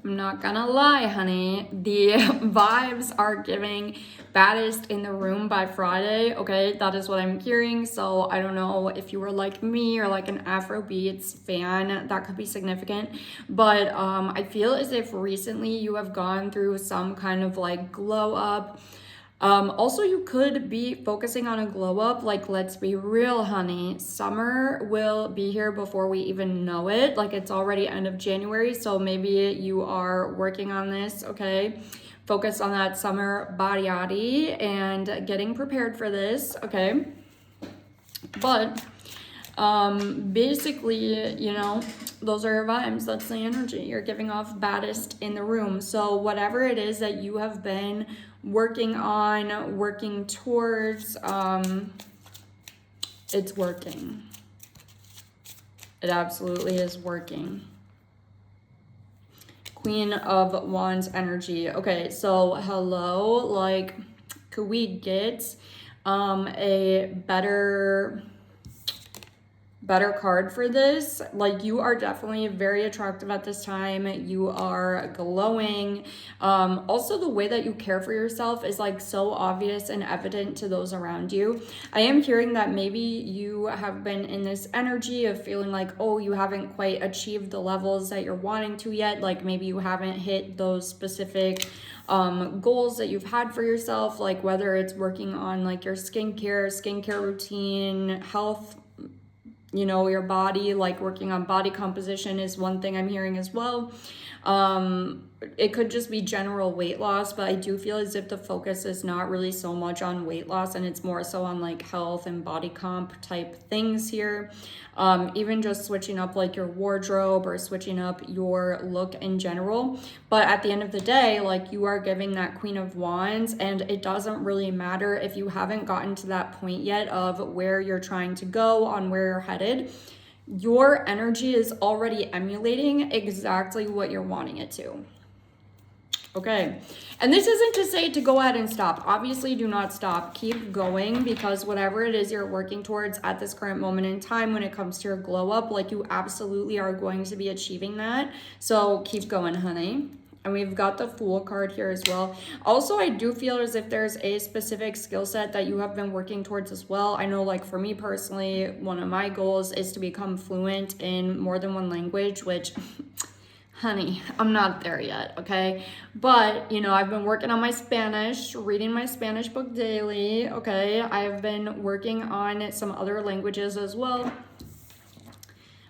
I'm not gonna lie, honey. The vibes are giving baddest in the room by Friday. Okay, that is what I'm hearing. So I don't know if you were like me or like an Afrobeats fan, that could be significant. But I feel as if recently you have gone through some kind of like glow up. Also, you could be focusing on a glow up. Like, let's be real, honey. Summer will be here before we even know it. Like, it's already end of January, so maybe you are working on this, okay? Focus on that summer body yaddy and getting prepared for this, okay? But basically, you know, those are your vibes. That's the energy. You're giving off baddest in the room. So whatever it is that you have been working on, working towards, it's working. It absolutely is working. Queen of Wands energy. Okay, so hello, like, could we get a better card for this? Like, you are definitely very attractive at this time. You are glowing. Also, the way that you care for yourself is like so obvious and evident to those around you. I am hearing that maybe you have been in this energy of feeling like, oh, you haven't quite achieved the levels that you're wanting to yet. Like, maybe you haven't hit those specific goals that you've had for yourself, like whether it's working on like your skincare routine, health, you know, your body, like working on body composition is one thing I'm hearing as well. It could just be general weight loss, but I do feel as if the focus is not really so much on weight loss and it's more so on like health and body comp type things here. Even just switching up like your wardrobe or switching up your look in general. But at the end of the day, like, you are giving that Queen of Wands, and it doesn't really matter if you haven't gotten to that point yet of where you're trying to go, on where you're headed. Your energy is already emulating exactly what you're wanting it to. Okay, and this isn't to say to go ahead and stop. Obviously, do not stop. Keep going, because whatever it is you're working towards at this current moment in time when it comes to your glow up, like, you absolutely are going to be achieving that. So keep going, honey. And we've got the Fool card here as well. Also, I do feel as if there's a specific skill set that you have been working towards as well. I know, like, for me personally, one of my goals is to become fluent in more than one language, which... honey, I'm not there yet, okay? But, you know, I've been working on my Spanish, reading my Spanish book daily, okay? I have been working on some other languages as well.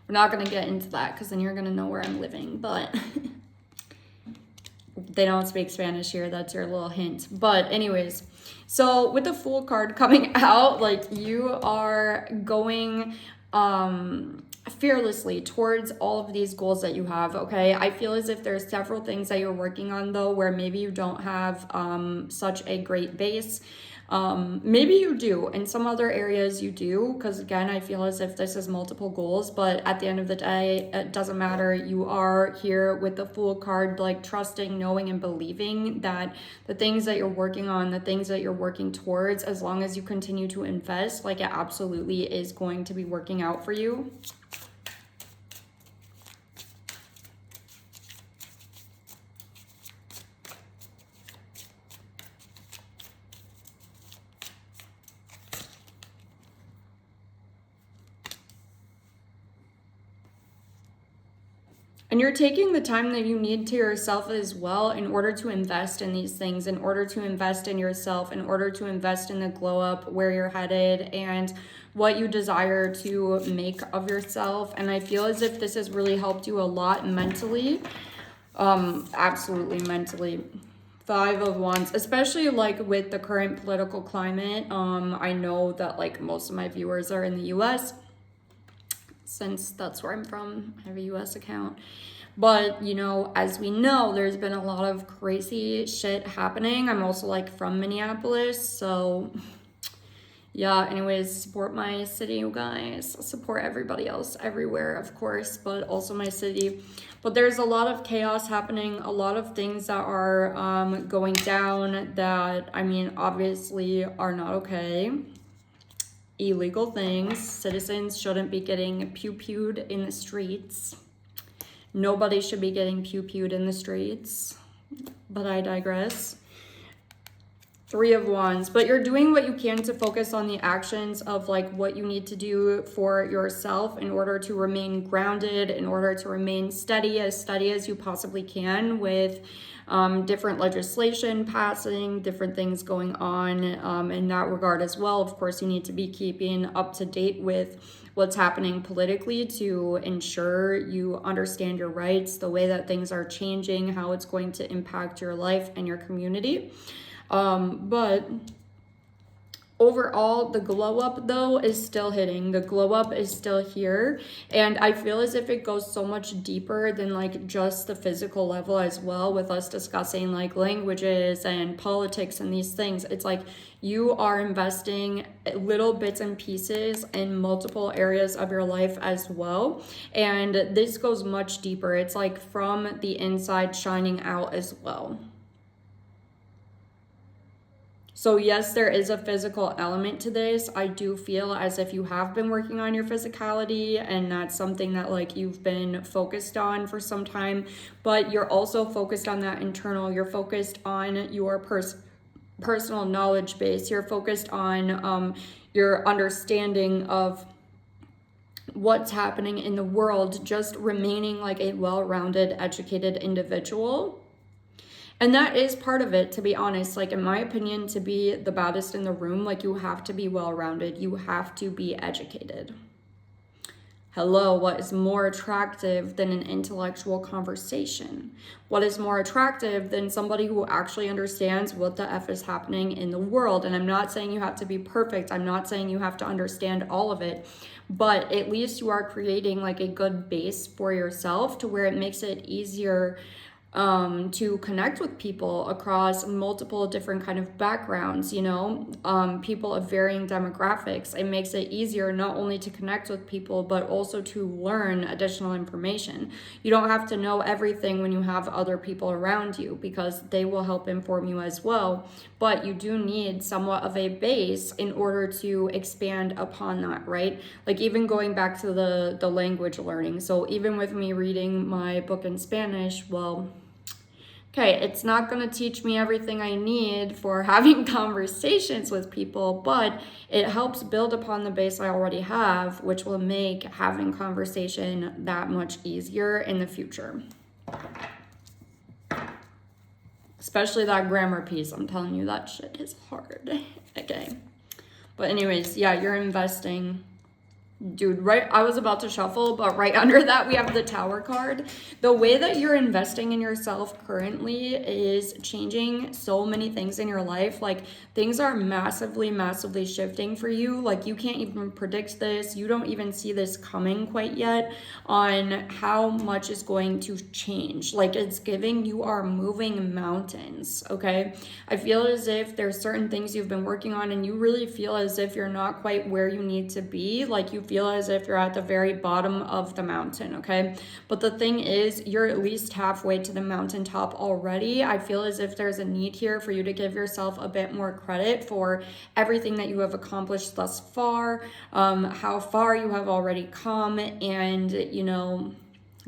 We're not going to get into that because then you're going to know where I'm living, but they don't speak Spanish here. That's your little hint. But anyways, so with the Fool card coming out, like, you are going fearlessly towards all of these goals that you have, okay? I feel as if there's several things that you're working on, though, where maybe you don't have such a great base. Maybe you do. In some other areas you do, because again, I feel as if this is multiple goals, but at the end of the day, it doesn't matter. You are here with the Fool card, like, trusting, knowing, and believing that the things that you're working on, the things that you're working towards, as long as you continue to invest, like, it absolutely is going to be working out for you. And you're taking the time that you need to yourself as well in order to invest in these things, in order to invest in yourself, in order to invest in the glow up, where you're headed, and what you desire to make of yourself. And I feel as if this has really helped you a lot mentally. Absolutely mentally. 5 of Wands, especially like with the current political climate. I know that like most of my viewers are in the US. Since that's where I'm from, I have a US account. But, you know, as we know, there's been a lot of crazy shit happening. I'm also like from Minneapolis, so yeah, anyways, support my city, you guys. Support everybody else everywhere, of course, but also my city. But there's a lot of chaos happening, a lot of things that are going down that, I mean, obviously are not okay. Illegal things. Citizens shouldn't be getting pew-pewed in the streets. Nobody should be getting pew-pewed in the streets, but I digress. Three of Wands, but you're doing what you can to focus on the actions of like what you need to do for yourself in order to remain grounded, in order to remain steady as you possibly can with different legislation passing, different things going on in that regard as well. Of course, you need to be keeping up to date with what's happening politically to ensure you understand your rights, the way that things are changing, how it's going to impact your life and your community. But overall, the glow up though is still hitting. The glow up is still here. And I feel as if it goes so much deeper than like just the physical level as well, with us discussing like languages and politics and these things. It's like you are investing little bits and pieces in multiple areas of your life as well. And this goes much deeper. It's like from the inside shining out as well. So yes, there is a physical element to this. I do feel as if you have been working on your physicality and that's something that like you've been focused on for some time, but you're also focused on that internal. You're focused on your personal knowledge base. You're focused on your understanding of what's happening in the world, just remaining like a well-rounded, educated individual. And that is part of it, to be honest. Like, in my opinion, to be the baddest in the room, like, you have to be well-rounded. You have to be educated. Hello, what is more attractive than an intellectual conversation? What is more attractive than somebody who actually understands what the F is happening in the world? And I'm not saying you have to be perfect. I'm not saying you have to understand all of it. But at least you are creating, like, a good base for yourself to where it makes it easier to connect with people across multiple different kind of backgrounds, you know, people of varying demographics. It makes it easier not only to connect with people, but also to learn additional information. You don't have to know everything when you have other people around you, because they will help inform you as well. But you do need somewhat of a base in order to expand upon that, right? Like, even going back to the language learning. So even with me reading my book in Spanish, well, okay, it's not going to teach me everything I need for having conversations with people, but it helps build upon the base I already have, which will make having conversation that much easier in the future. Especially that grammar piece. I'm telling you, that shit is hard. Okay. But anyways, yeah, you're investing. Dude, right, I was about to shuffle, but right under that we have the Tower card. The way that you're investing in yourself currently is changing so many things in your life. Like, things are massively shifting for you. Like, you can't even predict this. You don't even see this coming quite yet on how much is going to change. Like, it's giving you are moving mountains, okay? I feel as if there's certain things you've been working on and you really feel as if you're not quite where you need to be. Like, you feel as if you're at the very bottom of the mountain, okay? But the thing is, you're at least halfway to the mountaintop already. I feel as if there's a need here for you to give yourself a bit more credit for everything that you have accomplished thus far, how far you have already come, and, you know,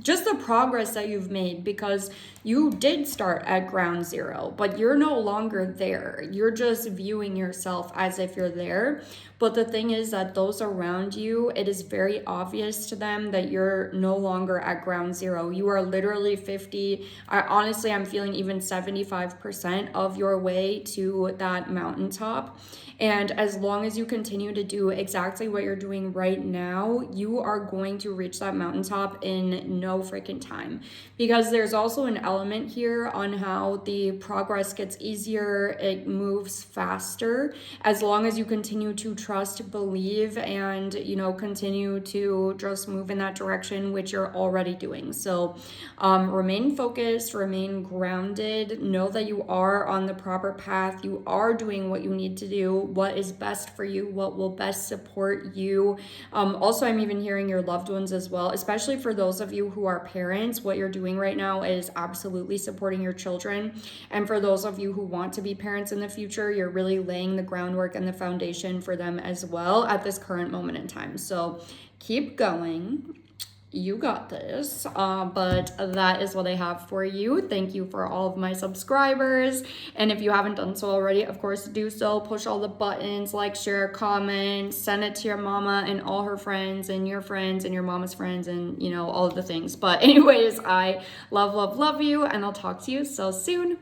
just the progress that you've made, because you did start at ground zero, but you're no longer there. You're just viewing yourself as if you're there. But the thing is that those around you, it is very obvious to them that you're no longer at ground zero. You are literally 50, honestly, I'm feeling even 75% of your way to that mountaintop. And as long as you continue to do exactly what you're doing right now, you are going to reach that mountaintop in no freaking time. Because there's also an element here on how the progress gets easier, it moves faster, as long as you continue to trust, believe, and, you know, continue to just move in that direction, which you're already doing. So remain focused, remain grounded, know that you are on the proper path, you are doing what you need to do, what is best for you, what will best support you. Also, I'm even hearing your loved ones as well, especially for those of you who are parents. What you're doing right now is absolutely supporting your children. And for those of you who want to be parents in the future, you're really laying the groundwork and the foundation for them as well at this current moment in time. So keep going. you got this. But that is what I have for you. Thank you for all of my subscribers. And if you haven't done so already, of course, do so. Push all the buttons, like, share, comment, send it to your mama and all her friends and your mama's friends and, you know, all of the things. But anyways, I love, love, love you, and I'll talk to you so soon.